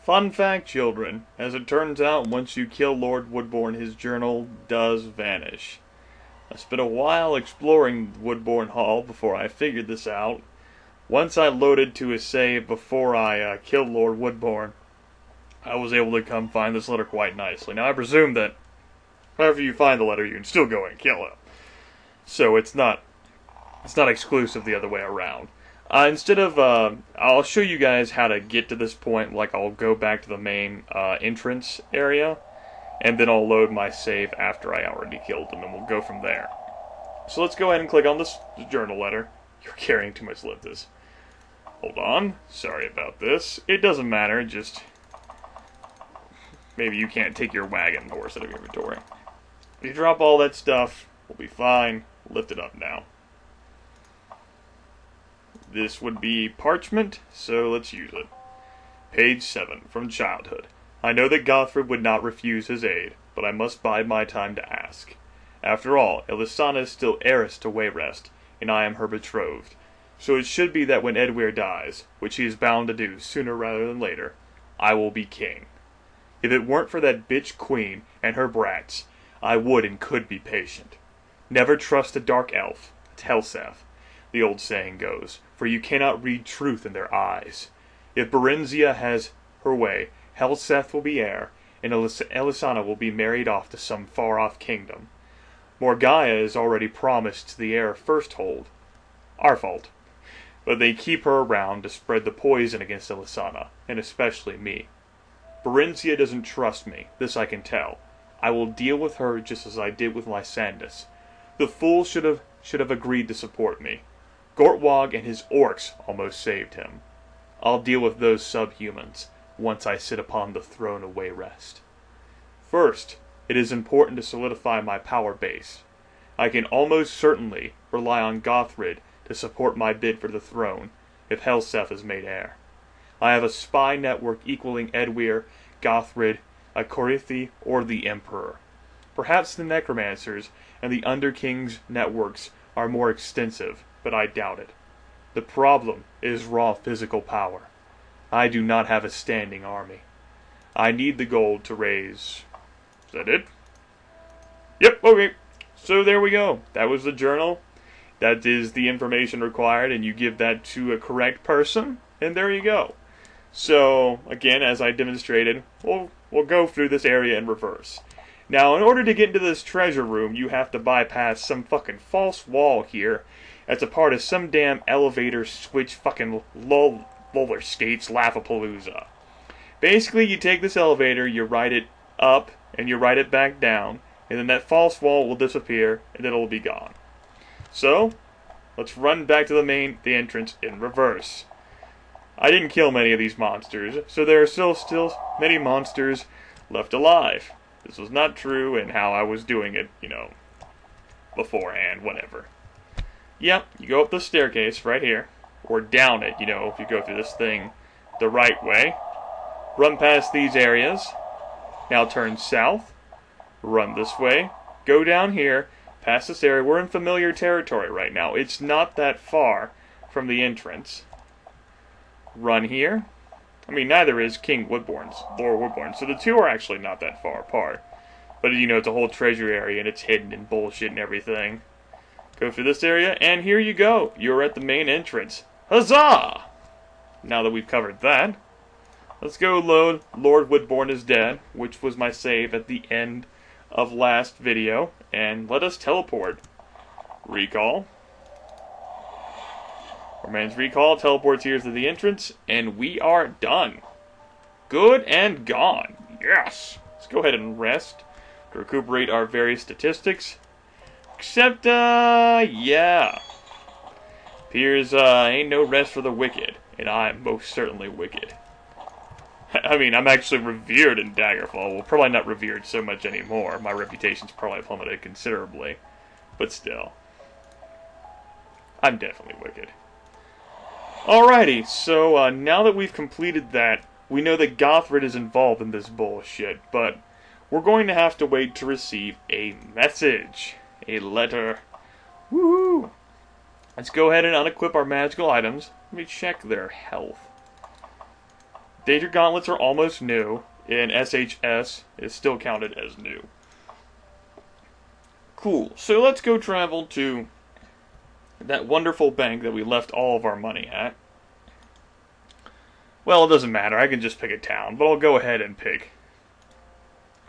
Fun fact, children. As it turns out, once you kill Lord Woodborne, his journal does vanish. I spent a while exploring Woodborne Hall before I figured this out. Once I loaded to his save before I killed Lord Woodborne, I was able to come find this letter quite nicely. Now, I presume that however you find the letter, you can still go and kill him. So it's not exclusive the other way around. I'll show you guys how to get to this point. Like, I'll go back to the main entrance area, and then I'll load my save after I already killed him, and we'll go from there. So let's go ahead and click on this journal letter. You're carrying too much Lithus. Hold on. Sorry about this. It doesn't matter, just maybe you can't take your wagon horse out of your inventory. If you drop all that stuff, we'll be fine. Lift it up now. This would be parchment, so let's use it. Page 7, from childhood. I know that Gothyrd would not refuse his aid, but I must bide my time to ask. After all, Lysandus is still heiress to Wayrest, and I am her betrothed. So it should be that when Edwyr dies, which he is bound to do sooner rather than later, I will be king. If it weren't for that bitch queen and her brats, I would and could be patient. Never trust a dark elf, Helseth, the old saying goes, for you cannot read truth in their eyes. If Berenzia has her way, Helseth will be heir, and Elisana will be married off to some far-off kingdom. Morgaya is already promised to the heir of Firsthold. Our fault. But they keep her around to spread the poison against Elisana, and especially me. Berenzia doesn't trust me, this I can tell. I will deal with her just as I did with Lysandus. The fool should have agreed to support me. Gortwog and his orcs almost saved him. I'll deal with those subhumans once I sit upon the throne of Wayrest. First, it is important to solidify my power base. I can almost certainly rely on Gothyrd to support my bid for the throne if Helseth is made heir. I have a spy network equaling Edwyr, Gothyrd, a Corithi, or the Emperor. Perhaps the Necromancers and the Underking's networks are more extensive, but I doubt it. The problem is raw physical power. I do not have a standing army. I need the gold to raise... Is that it? Yep, okay. So there we go. That was the journal. That is the information required, and you give that to a correct person, and there you go. So, again, as I demonstrated, we'll go through this area in reverse. Now, in order to get into this treasure room, you have to bypass some fucking false wall here. That's a part of some damn elevator switch fucking roller skates Laugh-A-Palooza. Basically, you take this elevator, you ride it up, and you ride it back down, and then that false wall will disappear, and then it'll be gone. So, let's run back to the entrance in reverse. I didn't kill many of these monsters, so there are still many monsters left alive. This was not true in how I was doing it, beforehand, whatever. Yep, you go up the staircase right here, or down it, if you go through this thing the right way. Run past these areas. Now turn south. Run this way. Go down here, past this area. We're in familiar territory right now. It's not that far from the entrance. Run here. I mean, neither is King Woodborne's, Lord Woodborne, so the two are actually not that far apart. But, it's a whole treasure area, and it's hidden and bullshit and everything. Go through this area, and here you go. You're at the main entrance. Huzzah! Now that we've covered that, let's go load Lord Woodborne is Dead, which was my save at the end of last video, and let us teleport. Recall. Our man's recall teleports here to the entrance, and we are done. Good and gone. Yes! Let's go ahead and rest to recuperate our various statistics. Except, yeah. Appears, ain't no rest for the wicked, and I am most certainly wicked. I mean, I'm actually revered in Daggerfall. Well, probably not revered so much anymore. My reputation's probably plummeted considerably. But still. I'm definitely wicked. Alrighty, so now that we've completed that, we know that Gothyrd is involved in this bullshit, but we're going to have to wait to receive a message. A letter. Woohoo! Let's go ahead and unequip our magical items. Let me check their health. Danger gauntlets are almost new, and SHS is still counted as new. Cool, so let's go travel to that wonderful bank that we left all of our money at. Well, it doesn't matter, I can just pick a town, but I'll go ahead and pick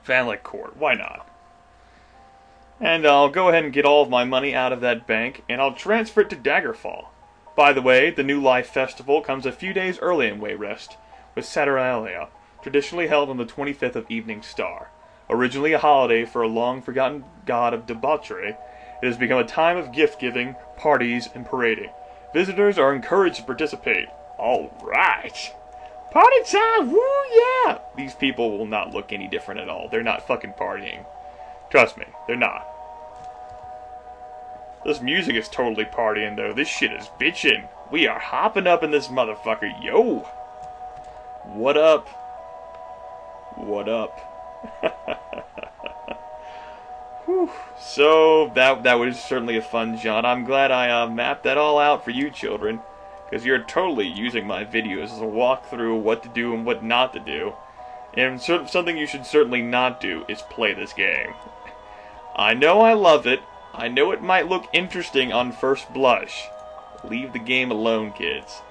Vanlick Court, why not? And I'll go ahead and get all of my money out of that bank, and I'll transfer it to Daggerfall. By the way, the New Life Festival comes a few days early in Wayrest, with Saturnalia, traditionally held on the 25th of Evening Star. Originally a holiday for a long-forgotten god of debauchery, it has become a time of gift-giving, parties, and parading. Visitors are encouraged to participate. Alright! Party time! Woo yeah! These people will not look any different at all. They're not fucking partying. Trust me, they're not. This music is totally partying though. This shit is bitchin'. We are hopping up in this motherfucker. Yo! What up? What up? Whew. So, that was certainly a fun jaunt. I'm glad I mapped that all out for you children. Because you're totally using my videos as a walkthrough of what to do and what not to do. And something you should certainly not do is play this game. I know I love it. I know it might look interesting on first blush. Leave the game alone, kids.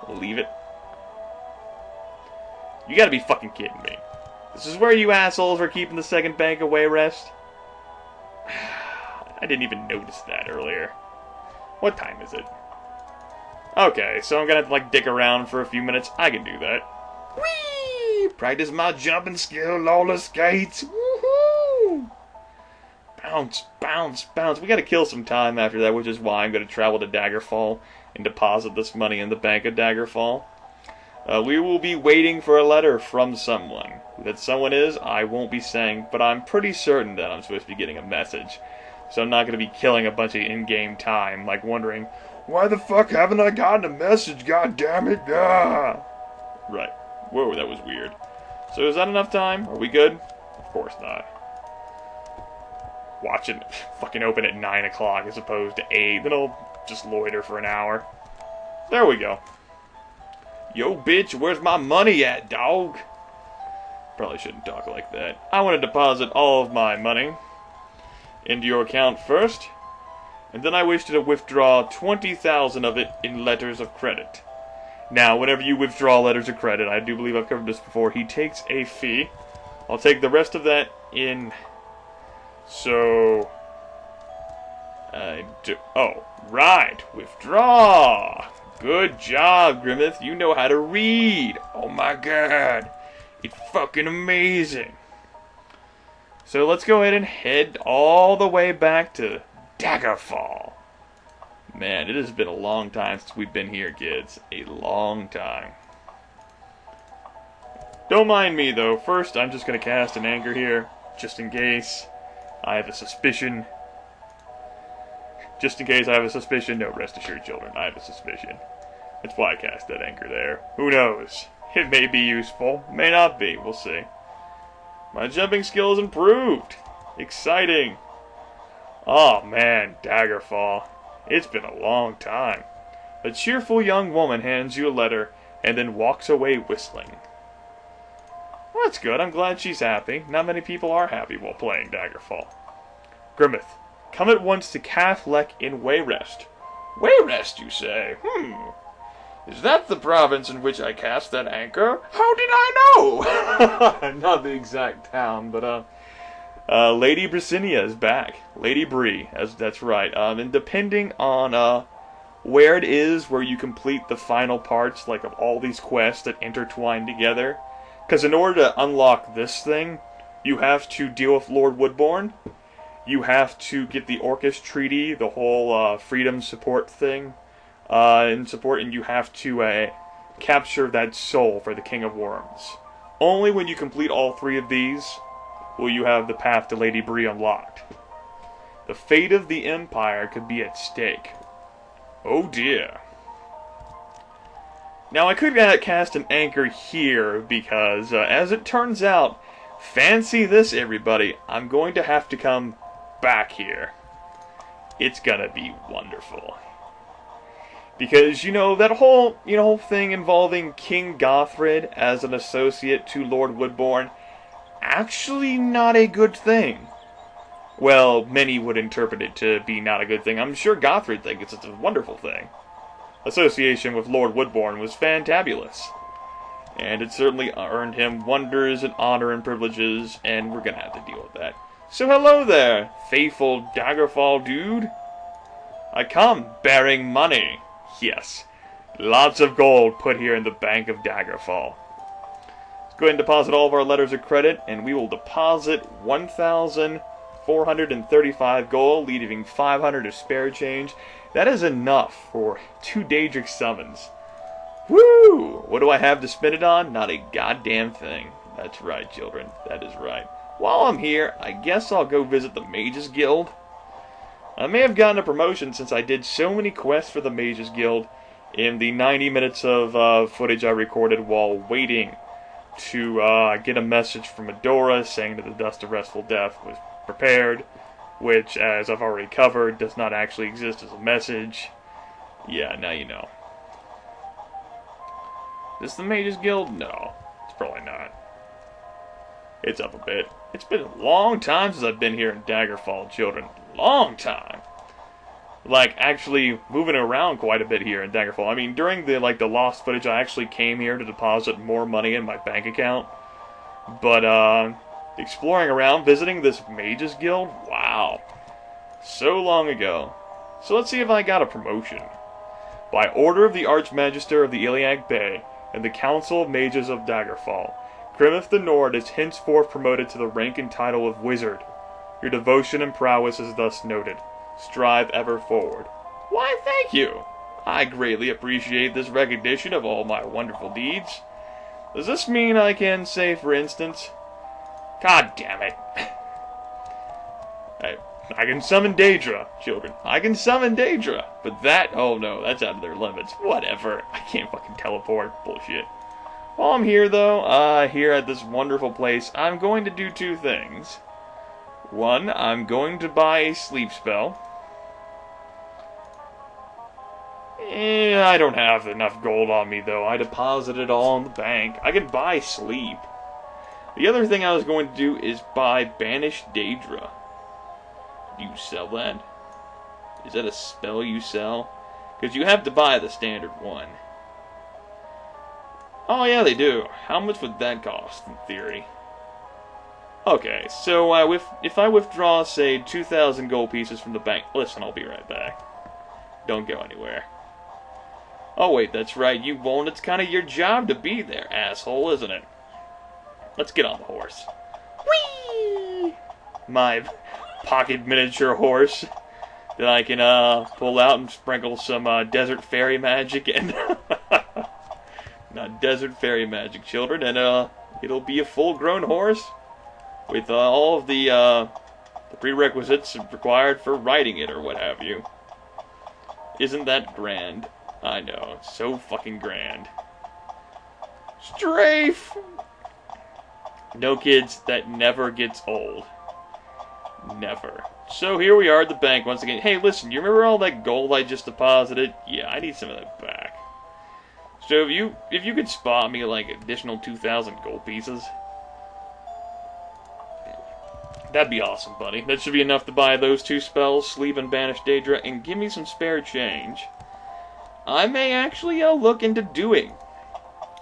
Leave it. You gotta be fucking kidding me. This is where you assholes are keeping the second bank of Wayrest? I didn't even notice that earlier. What time is it? Okay, so I'm gonna have to like dick around for a few minutes. I can do that. Whee! Practice my jumping skill, lawless skates. Woohoo! Bounce, bounce, bounce. We gotta kill some time after that, which is why I'm gonna travel to Daggerfall and deposit this money in the bank of Daggerfall. We will be waiting for a letter from someone. Who that someone is, I won't be saying, but I'm pretty certain that I'm supposed to be getting a message. So I'm not going to be killing a bunch of in-game time, like wondering, why the fuck haven't I gotten a message, god damn it? Ah! Right. Whoa, that was weird. So is that enough time? Are we good? Of course not. Watch it fucking open at 9 o'clock as opposed to 8. Then I'll just loiter for an hour. There we go. Yo, bitch, where's my money at, dog? Probably shouldn't talk like that. I want to deposit all of my money into your account first, and then I wish to withdraw 20,000 of it in letters of credit. Now, whenever you withdraw letters of credit, I do believe I've covered this before, he takes a fee. I'll take the rest of that in... So... Oh, right, withdraw! Good job, Grimith. You know how to read. Oh my god. It's fucking amazing. So let's go ahead and head all the way back to Daggerfall. Man, it has been a long time since we've been here, kids. A long time. Don't mind me, though. First, I'm just going to cast an anchor here, just in case I have a suspicion. Just in case I have a suspicion. No, rest assured, children, I have a suspicion. That's why I cast that anchor there. Who knows? It may be useful. May not be. We'll see. My jumping skill is improved. Exciting. Oh man, Daggerfall. It's been a long time. A cheerful young woman hands you a letter and then walks away whistling. Well, that's good. I'm glad she's happy. Not many people are happy while playing Daggerfall. Grimith, come at once to Cathlek in Wayrest. Wayrest, you say? Is that the province in which I cast that anchor? How did I know? Not the exact town, but, Lady Brisinia is back. Lady Bree, that's right. And depending on, where it is where you complete the final parts, like, of all these quests that intertwine together. Because in order to unlock this thing, you have to deal with Lord Woodborne. You have to get the Orcus Treaty, the whole, freedom support thing. And you have to capture that soul for the King of Worms. Only when you complete all three of these will you have the path to Lady Bree unlocked. The fate of the Empire could be at stake. Oh dear. Now I could cast an anchor here because, as it turns out, fancy this everybody, I'm going to have to come back here. It's gonna be wonderful. Because, that whole thing involving King Gothyrd as an associate to Lord Woodborne, actually not a good thing. Well, many would interpret it to be not a good thing. I'm sure Gothyrd thinks it's a wonderful thing. Association with Lord Woodborne was fantabulous. And it certainly earned him wonders and honor and privileges, and we're gonna have to deal with that. So hello there, faithful Daggerfall dude. I come bearing money. Yes, lots of gold put here in the Bank of Daggerfall. Let's go ahead and deposit all of our letters of credit, and we will deposit 1,435 gold, leaving 500 of spare change. That is enough for 2 Daedric summons. Woo! What do I have to spend it on? Not a goddamn thing. That's right, children. That is right. While I'm here, I guess I'll go visit the Mages Guild. I may have gotten a promotion since I did so many quests for the Mages Guild in the 90 minutes of footage I recorded while waiting to get a message from Adora saying that the Dust of Restful Death was prepared, which, as I've already covered, does not actually exist as a message. Yeah, now you know. Is this the Mages Guild? No, it's probably not. It's up a bit. It's been a long time since I've been here in Daggerfall, children. Long time. Like, actually moving around quite a bit here in Daggerfall. I mean, during the lost footage, I actually came here to deposit more money in my bank account. But, exploring around, visiting this Mages Guild, wow. So long ago. So let's see if I got a promotion. By order of the Archmagister of the Iliac Bay and the Council of Mages of Daggerfall, Grimith the Nord is henceforth promoted to the rank and title of Wizard. Your devotion and prowess is thus noted. Strive ever forward. Why, thank you. I greatly appreciate this recognition of all my wonderful deeds. Does this mean I can say, for instance... God damn it. I can summon Daedra, children. I can summon Daedra. But that... Oh no, that's out of their limits. Whatever. I can't fucking teleport. Bullshit. While I'm here, though, here at this wonderful place, I'm going to do 2 things. One, I'm going to buy a sleep spell. I don't have enough gold on me, though. I deposited it all in the bank. I can buy sleep. The other thing I was going to do is buy Banished Daedra. Do you sell that? Is that a spell you sell? Because you have to buy the standard one. Oh yeah, they do. How much would that cost, in theory? Okay, so if I withdraw, say, 2,000 gold pieces from the bank... Listen, I'll be right back. Don't go anywhere. Oh wait, that's right, you won't. It's kind of your job to be there, asshole, isn't it? Let's get on the horse. Whee! My pocket miniature horse that I can pull out and sprinkle some desert fairy magic and... Not desert fairy magic, children, and it'll be a full-grown horse with all of the prerequisites required for riding it or what have you. Isn't that grand? I know, it's so fucking grand. Strafe! No, kids, that never gets old. Never. So here we are at the bank once again. Hey, listen, you remember all that gold I just deposited? Yeah, I need some of that back. So if you could spot me like additional 2,000 gold pieces, that'd be awesome, buddy. That should be enough to buy those 2 spells, Sleep and Banish Daedra, and give me some spare change. I may actually look into doing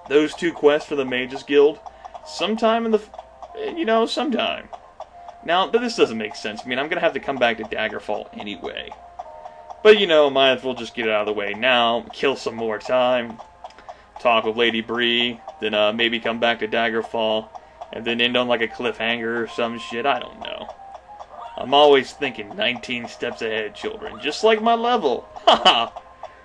those 2 quests for the Mages Guild sometime in the, sometime. Now, this doesn't make sense. I mean, I'm gonna have to come back to Daggerfall anyway. But, might as well just get it out of the way now, kill some more time. Talk with Lady Bree, then maybe come back to Daggerfall, and then end on like a cliffhanger or some shit, I don't know. I'm always thinking 19 steps ahead, children, just like my level. Haha!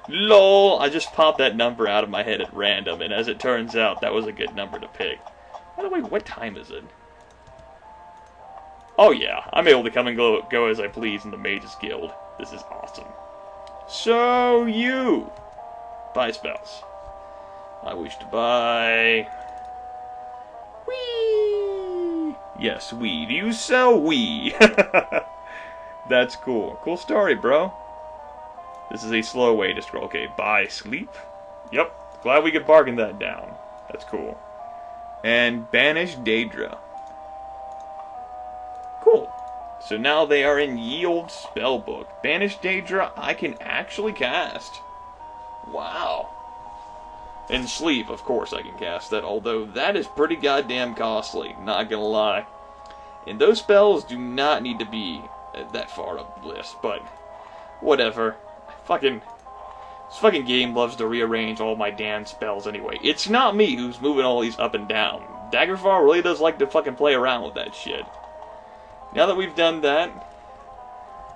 LOL! I just popped that number out of my head at random, and as it turns out, that was a good number to pick. By the way, what time is it? Oh yeah, I'm able to come and go as I please in the Mages Guild. This is awesome. So you buy spells. I wish to buy... Wee! Yes, weed. You sell weed. That's cool. Cool story, bro. This is a slow way to scroll. Okay, buy sleep. Yep, glad we could bargain that down. That's cool. And banish Daedra. Cool. So now they are in ye old spellbook. Banish Daedra, I can actually cast. Wow. And sleep, of course I can cast that, although that is pretty goddamn costly, not gonna lie. And those spells do not need to be that far up the list, but whatever. This fucking game loves to rearrange all my damn spells anyway. It's not me who's moving all these up and down. Daggerfall really does like to fucking play around with that shit. Now that we've done that,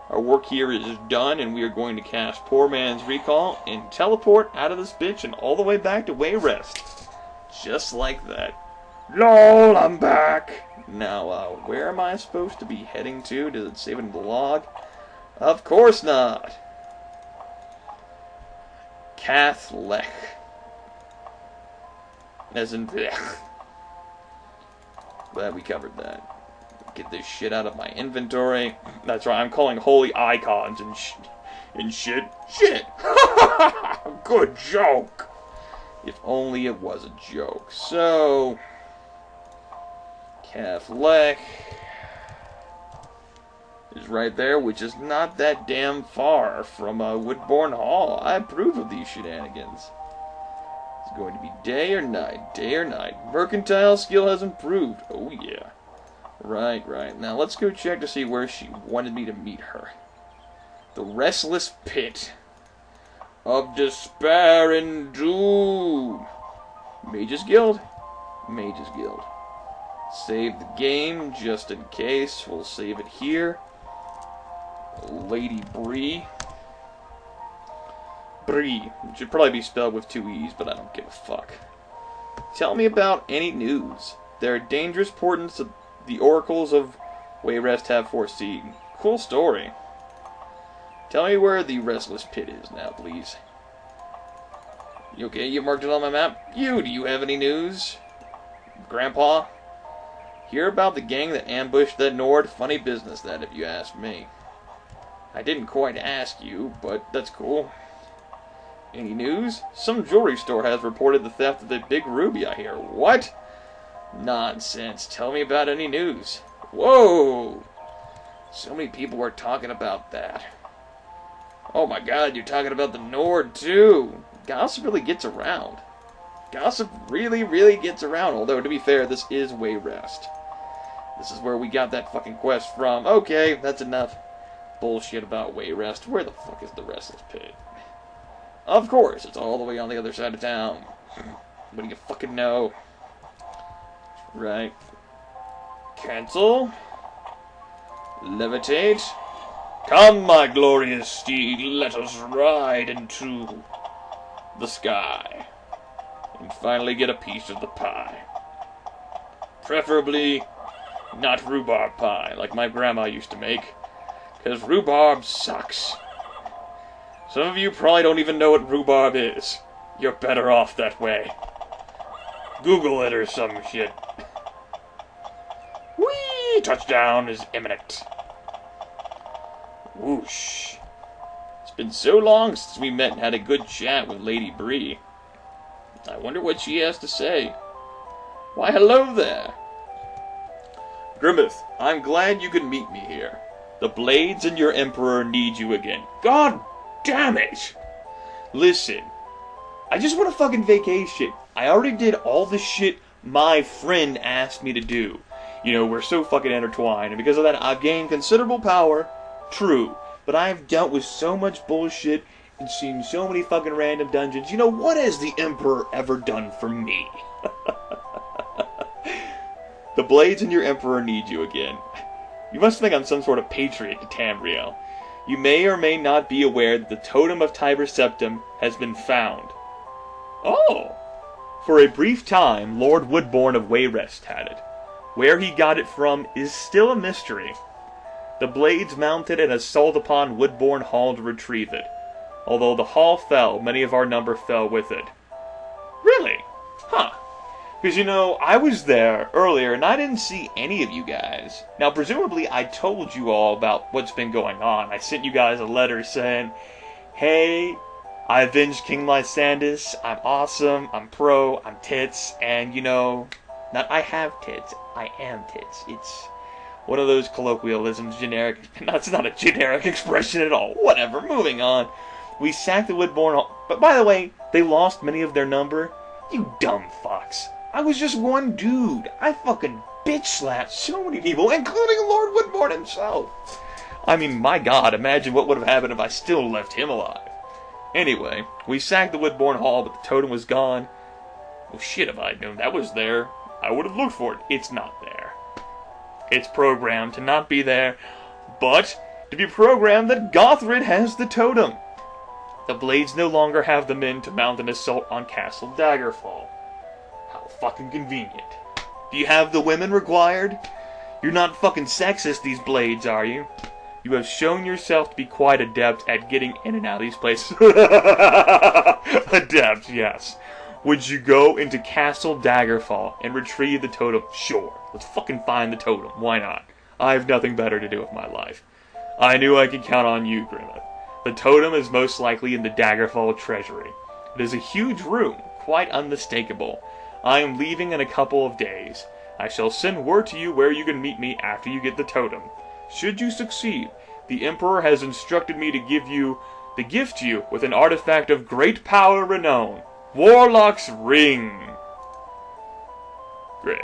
our work here is done, and we are going to cast Poor Man's Recall and teleport out of this bitch and all the way back to Wayrest. Just like that. LOL, I'm back! Now, where am I supposed to be heading to? Does it save it in the log? Of course not! Cathlech. As in, blech. Glad we covered that. Get this shit out of my inventory. That's right, I'm calling holy icons and shit. Shit! Good joke! If only it was a joke. So, Cathlech is right there, which is not that damn far from Woodborne Hall. I approve of these shenanigans. It's going to be day or night, day or night. Mercantile skill has improved. Oh yeah. Right. Now let's go check to see where she wanted me to meet her. The Restless Pit of Despair and Doom. Mage's Guild. Mage's Guild. Save the game just in case. We'll save it here. Lady Bree. Bree. It should probably be spelled with 2 E's, but I don't give a fuck. Tell me about any news. There are dangerous portents that the oracles of Wayrest have foreseen. Cool story. Tell me where the Restless Pit is now, please. You okay? You marked it on my map? Do you have any news? Grandpa? Hear about the gang that ambushed that Nord? Funny business, that, if you ask me. I didn't quite ask you, but that's cool. Any news? Some jewelry store has reported the theft of the big ruby, I hear. What? Nonsense. Tell me about any news. Whoa! So many people are talking about that. Oh my god, you're talking about the Nord, too. Gossip really gets around. Gossip really gets around, although, to be fair, this is Wayrest. This is where we got that fucking quest from. Okay, that's enough bullshit about Wayrest. Where the fuck is the Restless Pit? Of course, it's all the way on the other side of town. What do you fucking know? Right. Cancel. Levitate. Come, my glorious steed, let us ride into the sky. And finally get a piece of the pie. Preferably not rhubarb pie, like my grandma used to make. Because rhubarb sucks. Some of you probably don't even know what rhubarb is. You're better off that way. Google it or some shit. Whee! Touchdown is imminent. Whoosh. It's been so long since we met and had a good chat with Lady Bree. I wonder what she has to say. Why, hello there. Grimith, I'm glad you could meet me here. The Blades and your Emperor need you again. God damn it! Listen, I just want a fucking vacation. I already did all the shit my friend asked me to do. You know, we're so fucking intertwined, and because of that, I've gained considerable power. True, but I've dealt with so much bullshit and seen so many fucking random dungeons. You know, what has the Emperor ever done for me? The Blades and your Emperor need you again. You must think I'm some sort of patriot to Tamriel. You may or may not be aware that the Totem of Tiber Septim has been found. Oh! For a brief time, Lord Woodborne of Wayrest had it. Where he got it from is still a mystery. The Blades mounted an assault upon Woodborne Hall to retrieve it. Although the hall fell, many of our number fell with it. Really? Huh. Because, you know, I was there earlier and I didn't see any of you guys. Now, presumably, I told you all about what's been going on. I sent you guys a letter saying, hey, I avenged King Lysandus, I'm awesome, I'm pro, I'm tits, and you know, not I have tits, I am tits. It's one of those colloquialisms, generic, that's not a generic expression at all. Whatever, moving on. We sacked the Woodborne Hall, but by the way, they lost many of their number. You dumb fucks. I was just one dude. I fucking bitch slapped so many people, including Lord Woodborne himself. I mean, my god, imagine what would have happened if I still left him alive. Anyway, we sacked the Woodborne Hall, but the totem was gone. Well, shit, if I'd known that was there, I would have looked for it. It's not there. It's programmed to not be there, but to be programmed that Gothyrd has the totem. The Blades no longer have the men to mount an assault on Castle Daggerfall. How fucking convenient. Do you have the women required? You're not fucking sexist, these Blades, are you? You have shown yourself to be quite adept at getting in and out of these places. Adept, yes. Would you go into Castle Daggerfall and retrieve the totem? Sure. Let's fucking find the totem. Why not? I have nothing better to do with my life. I knew I could count on you, Grimith. The totem is most likely in the Daggerfall treasury. It is a huge room, quite unmistakable. I am leaving in a couple of days. I shall send word to you where you can meet me after you get the totem. Should you succeed, the Emperor has instructed me to gift you with an artifact of great power and renown. Warlock's Ring. Great.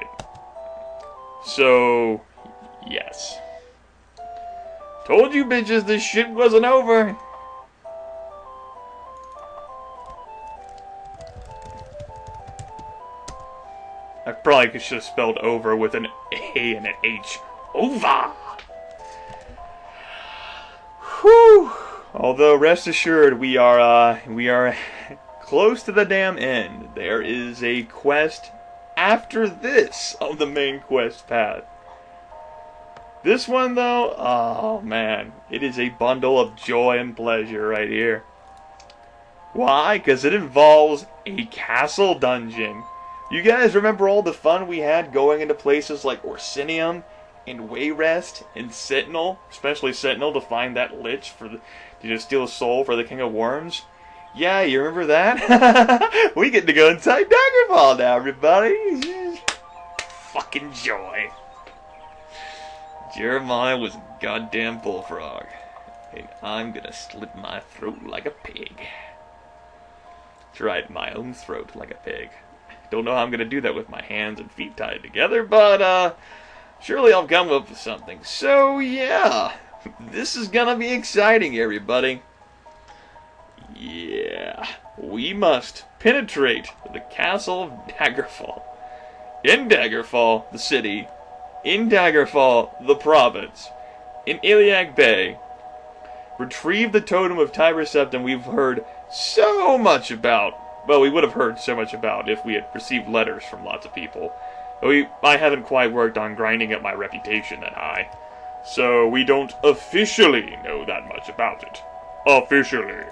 So, yes. Told you bitches this shit wasn't over. I probably should have spelled over with an A and an H. Over! Whew! Although, rest assured, we are close to the damn end. There is a quest after this on the main quest path. This one, though, oh man, it is a bundle of joy and pleasure right here. Why? Because it involves a castle dungeon. You guys remember all the fun we had going into places like Orsinium and Wayrest and Sentinel, especially Sentinel, to find that lich to steal a soul for the King of Worms? Yeah, you remember that? We get to go inside Daggerfall now, everybody. Fucking joy. Jeremiah was a goddamn bullfrog, and I'm gonna slit my throat like a pig. That's right, my own throat like a pig. Don't know how I'm gonna do that with my hands and feet tied together, but surely I'll come up with something. So yeah, this is gonna be exciting, everybody. Yeah, we must penetrate the Castle of Daggerfall. In Daggerfall, the city. In Daggerfall, the province. In Iliac Bay. Retrieve the Totem of Tiber Septim we've heard so much about. Well, we would have heard so much about if we had received letters from lots of people. I haven't quite worked on grinding up my reputation that high. So we don't officially know that much about it. Officially.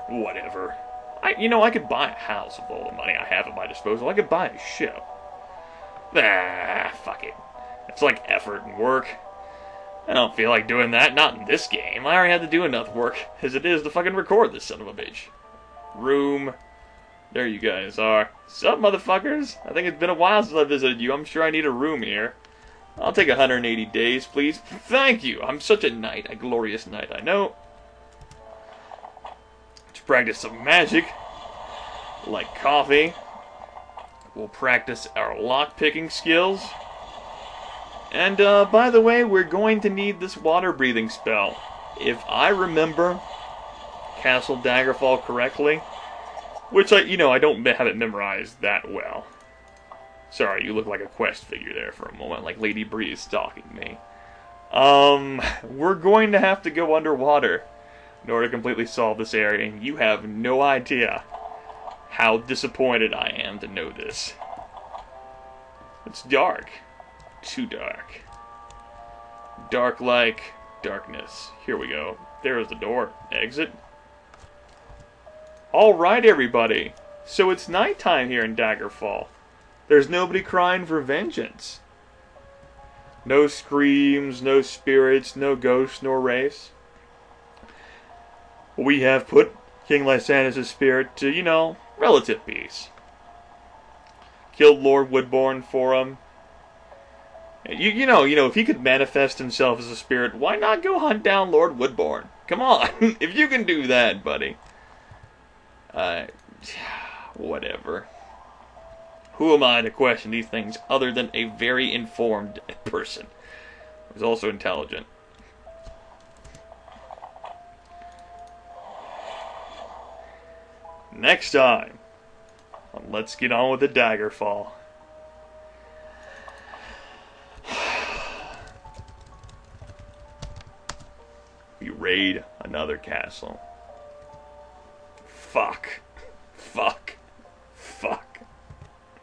Whatever. I could buy a house with all the money I have at my disposal. I could buy a ship. Fuck it. It's like effort and work. I don't feel like doing that, not in this game. I already had to do enough work as it is to fucking record this son of a bitch. Room. There you guys are. Sup, motherfuckers? I think it's been a while since I visited you. I'm sure I need a room here. I'll take 180 days, please. Thank you. I'm such a knight. A glorious knight, I know. To practice some magic. Like coffee. We'll practice our lock-picking skills. And, by the way, we're going to need this water-breathing spell. If I remember Castle Daggerfall correctly, which I don't have it memorized that well. Sorry, you look like a quest figure there for a moment, like Lady Bree is stalking me. We're going to have to go underwater in order to completely solve this area, and you have no idea how disappointed I am to know this. It's dark. Too dark. Dark like darkness. Here we go. There's the door. Exit. Alright, everybody. So it's nighttime here in Daggerfall. There's nobody crying for vengeance. No screams, no spirits, no ghosts, nor wraiths. We have put King Lysandus' spirit to, relative peace. Killed Lord Woodborne for him. If he could manifest himself as a spirit, why not go hunt down Lord Woodborne? Come on, if you can do that, buddy. Whatever. Who am I to question these things other than a very informed person who's also intelligent? Next time, let's get on with the Daggerfall. We raid another castle. Fuck.